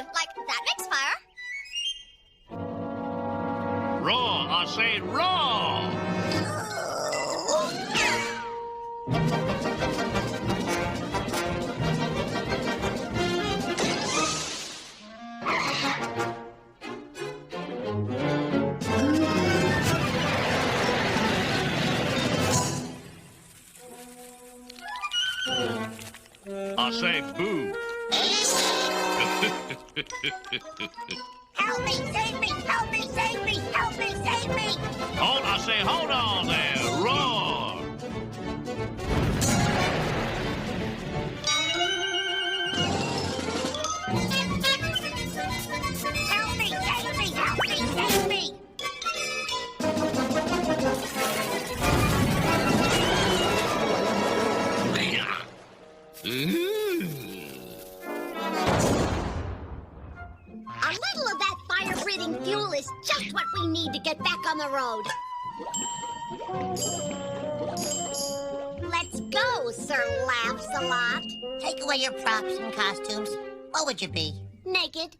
Like, that makes fire. Roar, I say roar! I say boo. Help me, save me, help me, save me, help me, save me! I say hold on there, roar! Help me, save me, help me, save me! A little of that fire-breathing fuel is just what we need to get back on the road. Let's go, Sir Laughs-a-Lot. Take away your props and costumes. What would you be? Naked.